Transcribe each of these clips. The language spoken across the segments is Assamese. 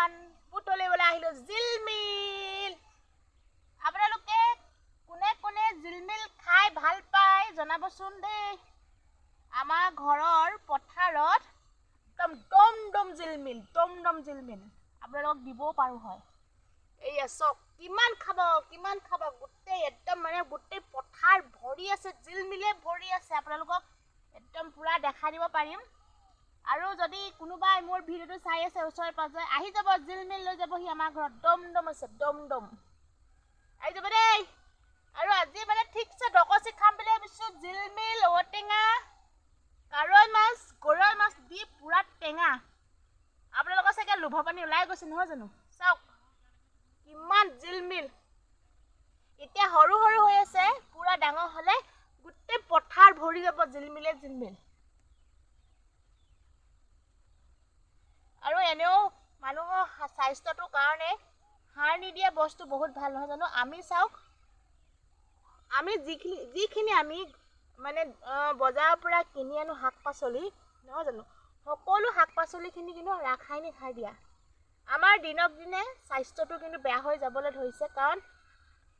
এভৰিৱান, বুটলিবলৈ আহিলোঁ জিলমিল। আপোনালোকে কোনে কোনে জিলমিল খাই ভাল পায় জনাবচোন দেই। আমাৰ ঘৰৰ পথাৰত একদম দম জিলমিল আপোনালোকক দিবও পাৰোঁ হয়। এইয়া চাওক কিমান খাব গোটেই একদম গোটেই পথাৰ ভৰি আছে, জিলমিলে ভৰি আছে। আপোনালোকক একদম পুৰা দেখাই দিব পাৰিম। আৰু যদি কোনোবাই মোৰ ভিডিঅ'টো চাই আছে ওচৰে পাজৰে, আহি যাব, জিলমিল লৈ যাবহি আমাৰ ঘৰত। দম আছে, দম আহি যাব দেই। আৰু আজি ঠিকছে ডকচি খাম বুলি ভাবিছোঁ। জিলমিল, ঔটেঙা, কাৰৈ মাছ, গৰৈ মাছ দি পুৰা টেঙা। আপোনালোকৰ চাগে লোভৰ পানী ওলাই গৈছে নহয় জানো? চাওক কিমান জিলমিল। এতিয়া সৰু হৈ আছে, পুৰা ডাঙৰ হ'লে গোটেই পথাৰ ভৰি যাব জিলমিল। আৰু এনেও মানুহৰ স্বাস্থ্যটোৰ কাৰণে সাৰ নিদিয়া বস্তু বহুত ভাল নহয় জানো? আমি চাওক, আমি যিখিনি আমি বজাৰৰ পৰা কিনি আনো শাক পাচলি নহয় জানো, সকলো শাক পাচলিখিনি কিন্তু ৰাসায়নিক সাৰ দিয়া। আমাৰ দিনক দিনে স্বাস্থ্যটো কিন্তু বেয়া হৈ যাবলৈ ধৰিছে, কাৰণ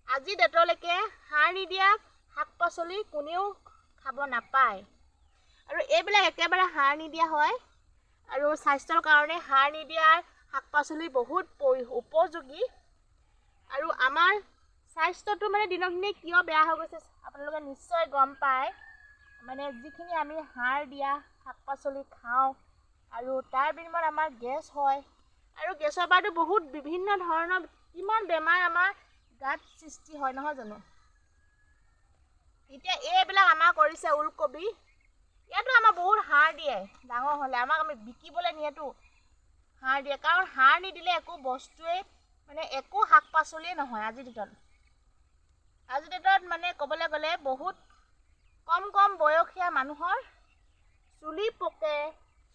আজি ডেটলৈকে সাৰ নিদিয়া শাক পাচলি কোনেও খাব নাপায়। আৰু এইবিলাক একেবাৰে সাৰ নিদিয়া হয়, আৰু স্বাস্থ্যৰ কাৰণে সাৰ নিদিয়াৰ শাক পাচলি বহুত উপযোগী। আৰু আমাৰ স্বাস্থ্যটো দিনক দিনে কিয় বেয়া হৈ গৈছে আপোনালোকে নিশ্চয় গম পায়। যিখিনি আমি সাৰ দিয়া শাক পাচলি খাওঁ, আৰু তাৰ বিনিময়ত আমাৰ গেছ হয়। আৰু গেছৰ পৰাতো বহুত বিভিন্ন ধৰণৰ কিমান বেমাৰ আমাৰ গাত সৃষ্টি হয় নহয় জানো? এতিয়া এইবিলাক আমাৰ কৰিছে ওলকবি, ইয়াতো আমাৰ বহুত সাৰ দিয়ে। ডাঙৰ হ'লে আমি বিকিবলৈ নিয়েতো সাৰ দিয়ে, কাৰণ সাৰ নিদিলে একো বস্তুৱে একো শাক পাচলিয়ে নহয় আজিৰ ডেটত। ক'বলৈ গ'লে বহুত কম বয়সীয়া মানুহৰ চুলি পকে,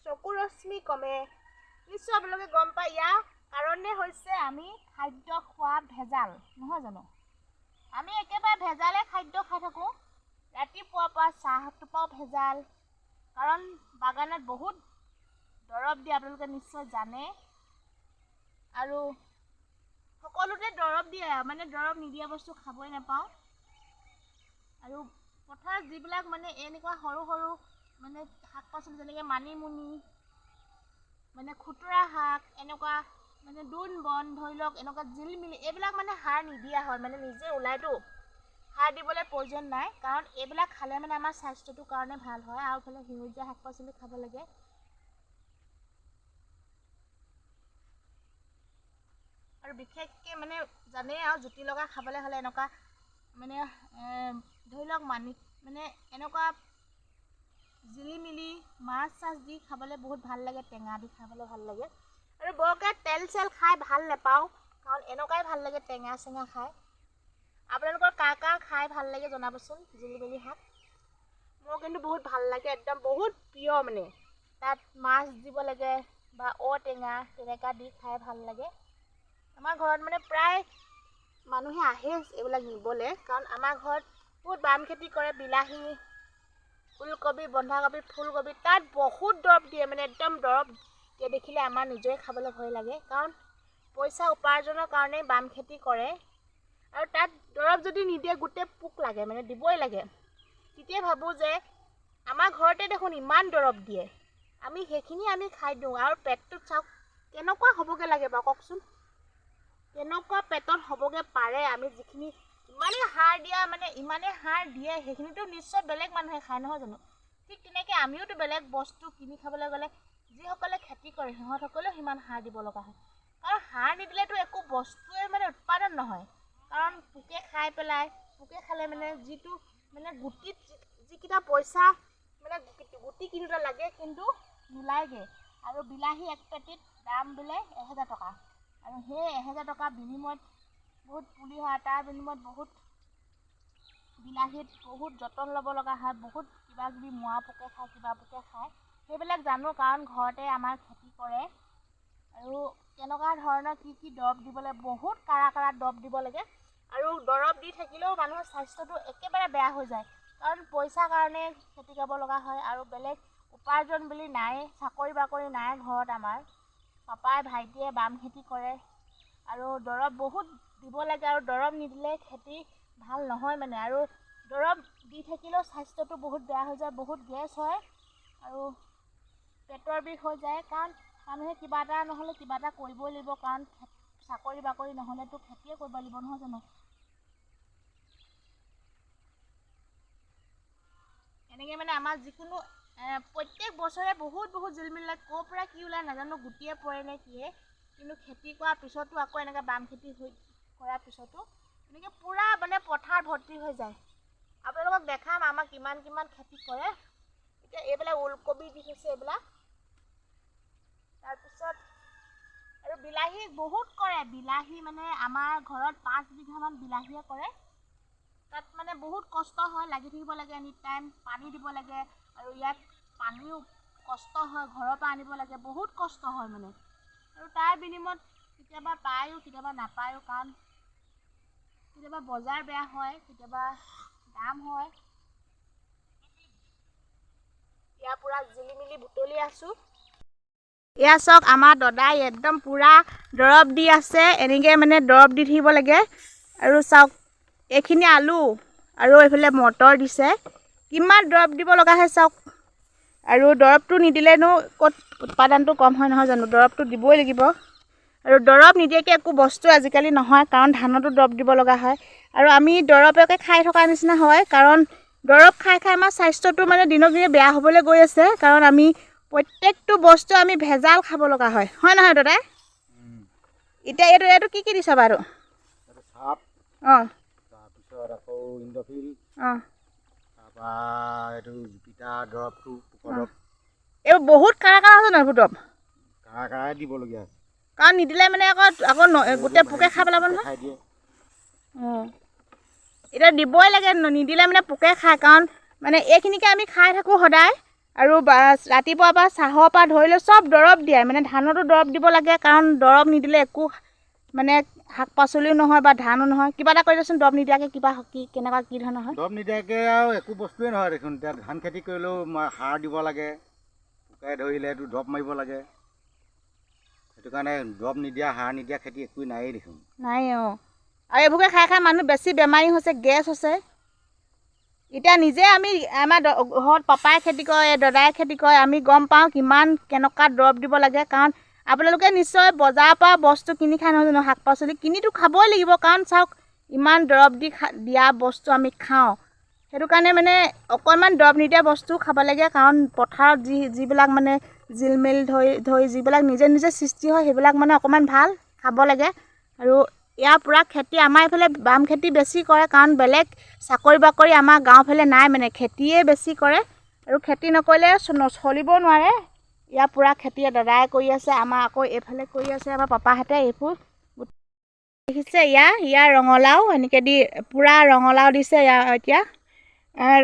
চকু ৰশ্মি কমে। নিশ্চয় আপোনালোকে গম পায়। ইয়াৰ কাৰণে হৈছে আমি খাদ্য খোৱা ভেজাল নহয় জানো? আমি একেবাৰে ভেজালে খাদ্য খাই থাকোঁ। ৰাতিপুৱাৰ পৰা চাহটোৰ পৰাও ভেজাল, কাৰণ বাগানত বহুত দৰৱ দিয়ে, আপোনালোকে নিশ্চয় জানে। আৰু সকলোতে দৰৱ দিয়ে, দৰৱ নিদিয়া বস্তু খাবই নাপাওঁ। আৰু পথাৰত যিবিলাক এনেকুৱা সৰু শাক পাচলি, যেনেকৈ মানিমুনি, খুতুৰা শাক, এনেকুৱা দোন বন ধৰি লওক, এনেকুৱা জিলমিলি, এইবিলাক সাৰ নিদিয়া হয়, নিজে ওলাইতো। সাৰ দিবলৈ প্ৰয়োজন নাই, কাৰণ এইবিলাক খালে আমাৰ স্বাস্থ্যটোৰ কাৰণে ভাল হয়। আৰু এইফালে সেউজীয়া শাক পাচলি খাব লাগে। আৰু বিশেষকৈ জানেই আৰু জুতি লগা খাবলৈ হ'লে এনেকুৱা ধৰি লওক এনেকুৱা জিলিমিলি মাছ চাছ দি খাবলৈ বহুত ভাল লাগে, টেঙা দি খাবলৈ ভাল লাগে। আৰু বৰকৈ তেল চেল খাই ভাল নাপাওঁ, কাৰণ এনেকুৱাই ভাল লাগে টেঙা চেঙা খাই। আপোনালোকৰ কাৰ খাই ভাল লাগে জনাবচোন জিলিমিলি শাক। মোৰ কিন্তু বহুত ভাল লাগে, একদম বহুত প্ৰিয়। তাত মাছ দিব লাগে বা ঔটেঙা তেনেকুৱা দি খাই ভাল লাগে। আমাৰ ঘৰত প্ৰায় মানুহে আহে এইবিলাক নিবলৈ, কাৰণ আমাৰ ঘৰত বহুত বাম খেতি কৰে। বিলাহী, ওলকবি, বন্ধাকবি, ফুলকবি, তাত বহুত দৰৱ দিয়ে, একদম দৰৱ দিয়ে। দেখিলে আমাৰ নিজৰে খাবলৈ ভয় লাগে, কাৰণ পইচা উপাৰ্জনৰ কাৰণে বাম খেতি কৰে। আৰু তাত দৰৱ যদি নিদিয়ে গোটেই পোক লাগে, দিবই লাগে। তেতিয়া ভাবোঁ যে আমাৰ ঘৰতে দেখোন ইমান দৰৱ দিয়ে, সেইখিনি আমি খাই দিওঁ, আৰু পেটটোত চাওক কেনেকুৱা হ'বগৈ লাগে বাৰু কওকচোন। কেনেকুৱা পেটত হ'বগৈ পাৰে, আমি যিখিনি ইমানেই সাৰ দিয়ে, সেইখিনিতো নিশ্চয় বেলেগ মানুহে খায় নহয় জানো? ঠিক তেনেকৈ আমিওতো বেলেগ বস্তু কিনি খাবলৈ গ'লে যিসকলে খেতি কৰে সিহঁতসকলেও সিমান সাৰ দিব লগা হয়, কাৰণ সাৰ নিদিলেতো একো বস্তুৱে উৎপাদন নহয়। কাৰণ পোকে খাই পেলাই, পোকে খালে যিটো গুটিত যিকেইটা পইচা গুটি কিনোতে লাগে, কিন্তু নোলায়গৈ। আৰু বিলাহী এক পেটিত দাম বোলে 1000 টকা, আৰু সেই 1000 টকাৰ বিনিময়ত বহুত পুলি হয়, তাৰ বিনিময়ত বহুত বিলাহীত বহুত যতন ল'ব লগা হয়, বহুত কিবা কিবি মোৱা পোকে খায়, কিবা পোকে খায়। সেইবিলাক জানো, কাৰণ ঘৰতে আমাৰ খেতি কৰে। আৰু কেনেকুৱা ধৰণৰ কি দৰৱ দিব লাগে, বহুত কাৰা দৰৱ দিব লাগে। আৰু দৰৱ দি থাকিলেও মানুহৰ স্বাস্থ্যটো একেবাৰে বেয়া হৈ যায়, কাৰণ পইচাৰ কাৰণে খেতি কৰিব লগা হয়। আৰু বেলেগ উপাৰ্জন বুলি নাই, চাকৰি বাকৰি নাই ঘৰত আমাৰ। পাপাই ভাইটিয়ে বাম খেতি কৰে আৰু দৰৱ বহুত দিব লাগে আৰু দৰৱ নিদিলে খেতি ভাল নহয় মানে আৰু দৰৱ দি থাকিলেও স্বাস্থ্যটো বহুত বেয়া হৈ যায় বহুত গেছ হয় আৰু পেটৰ বিষ হৈ যায় কাৰণ মানুহে কিবা এটা নহ'লে কিবা এটা কৰিবই লাগিব কাৰণ চাকৰি বাকৰি নহ'লেতো খেতিয়ে কৰিব লাগিব নহয় জানো এনেকৈ মানে আমাৰ যিকোনো প্ৰত্যেক বছৰে বহুত জিলমিল লাগে ক'ৰ পৰা কি ওলাই নাজানো গুটিয়ে পৰে নে কিয়ে কিন্তু খেতি কৰাৰ পিছতো আকৌ এনেকৈ বাম খেতি কৰাৰ পিছতো এনেকৈ পূৰা মানে পথাৰ ভৰ্তি হৈ যায় আপোনালোকক দেখাম আমাক কিমান খেতি কৰে এতিয়া এইবিলাক ওলকবি দি থৈছে এইবিলাক তাৰপিছত আৰু বিলাহী বহুত কৰে বিলাহী মানে আমাৰ ঘৰত 5 বিঘামান বিলাহীয়ে কৰে তাত মানে বহুত কষ্ট হয় লাগি থাকিব লাগে এনি টাইম পানী দিব লাগে আৰু ইয়াত পানীও কষ্ট হয় ঘৰৰ পৰা আনিব লাগে বহুত কষ্ট হয় মানে আৰু তাৰ বিনিময়ত কেতিয়াবা পায়ো কেতিয়াবা নাপায়ো কাৰণ কেতিয়াবা বজাৰ বেয়া হয় কেতিয়াবা দাম হয় ইয়াৰ পৰা জিলিমিলি বুটলি আছোঁ এয়া চাওক আমাৰ দাদাই একদম পূৰা দৰৱ দি আছে এনেকৈ মানে দৰৱ দি থাকিব লাগে আৰু চাওক এইখিনি আলু আৰু এইফালে মটৰ দিছে কিমান দৰৱ দিব লগা হয় চাওক আৰু দৰৱটো নিদিলেনো ক'ত উৎপাদনটো কম হয় নহয় জানো দৰৱটো দিবই লাগিব আৰু দৰৱ নিদিয়াকৈ একো বস্তু আজিকালি নহয় কাৰণ ধানতো দৰৱ দিব লগা হয় আৰু আমি দৰৱকে খাই থকা নিচিনা হয় কাৰণ দৰৱ খাই আমাৰ স্বাস্থ্যটো মানে দিনক দিনে বেয়া হ'বলৈ গৈ আছে কাৰণ আমি প্ৰত্যেকটো বস্তু আমি ভেজাল খাব লগা হয় নহয় দাদা এতিয়া এইটো কি দিছ বাৰু সাপ অঁ তাৰপিছত আকৌ ইণ্ডফিল অঁ তাৰপৰা এইটো জুপিটাৰ দৰৱটো পোকৰ দৰৱ এইবোৰ বহুত কাৰা আছে নহয় দৰৱ কাৰাই দিবলগীয়া আছে কাৰণ নিদিলে মানে আকৌ গোটেই পোকে খাই পেলাব নহয় খাই দিয়ে অঁ এতিয়া দিবই লাগে নিদিলে মানে পোকে খায় কাৰণ মানে এইখিনিকে আমি খাই থাকোঁ সদায় আৰু ৰাতিপুৱা পৰা চাহৰ পৰা ধৰি লৈ চব দৰৱ দিয়ে মানে ধানতো দৰৱ দিব লাগে কাৰণ দৰৱ নিদিলে একো মানে শাক পাচলিও নহয় বা ধানো নহয় কিবা এটা কৰি দেচোন দৰৱ নিদিয়াকৈ কিবা কেনেকুৱা কি ধৰণৰ হয় দৰৱ নিদিয়াকৈ আৰু একো বস্তুৱেই নহয় দেখোন এতিয়া ধান খেতি কৰিলেও সাৰ দিব লাগে পোকে ধৰিলে এইটো দৰৱ মাৰিব লাগে সেইটো কাৰণে দৰৱ নিদিয়া সাৰ নিদিয়া খেতি একোৱেই নায়েই দেখোন নাই অঁ আৰু এইবোৰকে খাই মানুহ বেছি বেমাৰী হৈছে গেছ হৈছে এতিয়া নিজে আমি আমাৰ ঘৰত পাপাই খেতি কৰে দাদাই খেতি কৰে আমি গম পাওঁ কিমান কেনেকুৱা দৰৱ দিব লাগে কাৰণ আপোনালোকে নিশ্চয় বজাৰৰ পৰা বস্তু কিনি খাই নহয় জানো শাক পাচলি কিনিতো খাবই লাগিব কাৰণ চাওক ইমান দৰৱ দিয়া বস্তু আমি খাওঁ সেইটো কাৰণে মানে অকণমান দৰৱ নিদিয়া বস্তু খাব লাগে কাৰণ পথাৰত যিবিলাক মানে জিলমিল ধৰি যিবিলাক নিজে সৃষ্টি হয় সেইবিলাক মানে অকণমান ভাল খাব লাগে আৰু ইয়াৰ পূৰা খেতি আমাৰ এইফালে বাম খেতি বেছি কৰে কাৰণ বেলেগ চাকৰি বাকৰি আমাৰ গাঁৱৰফালে নাই মানে খেতিয়ে বেছি কৰে আৰু খেতি নকৰিলে চলিব নোৱাৰে ইয়াৰ পূৰা খেতি দাদাই কৰি আছে আমাৰ আকৌ এইফালে কৰি আছে আমাৰ পাপাহঁতে এইবোৰ দেখিছে ইয়াৰ ৰঙালাও এনেকৈ দি পূৰা ৰঙালাও দিছে এতিয়া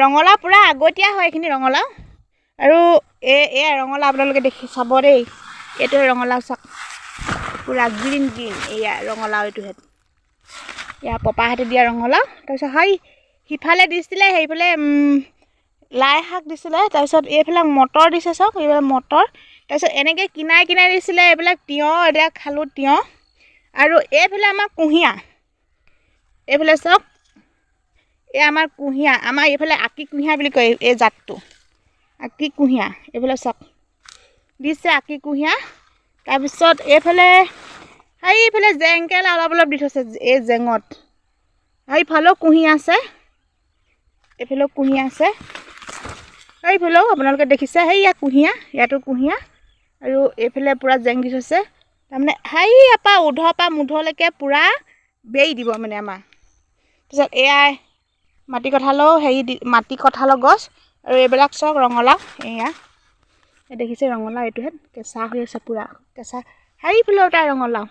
ৰঙালাও পূৰা আগতীয়া হয় এইখিনি ৰঙালাও আৰু এয়া ৰঙালাও আপোনালোকে দেখি চাব দেই এইটো ৰঙালাও চাওক পূৰা গ্ৰীণ এয়া ৰঙালাও এইটোহেঁত ইয়াৰ পাপাহঁতে দিয়া ৰঙালাও তাৰপিছত সিফালে দিছিলে সেইফালে লাই শাক দিছিলে তাৰপিছত এইফালে মটৰ দিছে চাওক এইবিলাক মটৰ তাৰপিছত এনেকৈ কিনাই দিছিলে এইবিলাক তিয়ঁহ এতিয়া খালোঁ তিয়ঁহ আৰু এইফালে আমাৰ কুঁহিয়াৰ এইফালে চাওক এই আমাৰ কুঁহিয়াৰ আমাৰ এইফালে আকি কুঁহিয়াৰ বুলি কয় এই জাতটো আকি কুঁহিয়াৰ এইফালে চাওক দিছে আকি কুঁহিয়াৰ তাৰপিছত এইফালে জেংকেলা অলপ দি থৈছে এই জেঙত সেইফালেও কুঁহিয়াৰ আছে এইফালেও কুঁহিয়াৰ আছে এইফালেও আপোনালোকে দেখিছে সেইয়া কুঁহিয়াৰ ইয়াতো কুঁহিয়াৰ আৰু এইফালে পূৰা জেং দি থৈছে তাৰমানে ইয়াৰ পৰা উধৰ পৰা মুধলৈকে পূৰা বেৰি দিব মানে আমাৰ তাৰপিছত এয়াই মাটি কঁঠালৰ গছ আৰু এইবিলাক চাওক ৰঙালাও এয়া দেখিছে ৰঙালাও এইটোহেঁত কেঁচা হৈ আছে পূৰা কেঁচা সেইফালেও তাই ৰঙালাও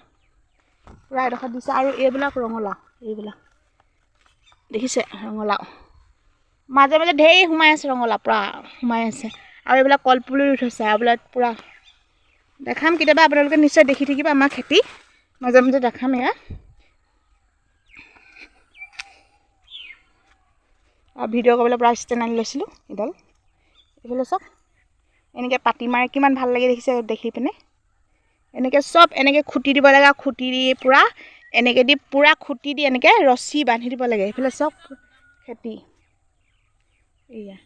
পূৰা এডোখৰত দিছে আৰু এইবিলাক ৰঙালাও এইবিলাক দেখিছে ৰঙালাও মাজে ঢেৰ সোমাই আছে ৰঙালাও পূৰা সোমাই আছে আৰু এইবিলাক কলপুলি ৰুই থৈছে আৰু এইবিলাক পূৰা দেখাম কেতিয়াবা আপোনালোকে নিশ্চয় দেখি থাকিব আমাৰ খেতি মাজে দেখাম এয়া আৰু ভিডিঅ' কৰিবলৈ পূৰা ষ্টেণ্ড আনি লৈছিলোঁ এডাল এইফালে চাওক এনেকৈ পাতি মাৰে কিমান ভাল লাগে দেখিছে দেখি পিনে এনেকৈ চব এনেকৈ খুঁটি দিব লাগে, খুঁটি দি পূৰা এনেকৈ দি পূৰা খুঁটি দি এনেকৈ ৰছী বান্ধি দিব লাগে। এইফালে চব খেতি এয়া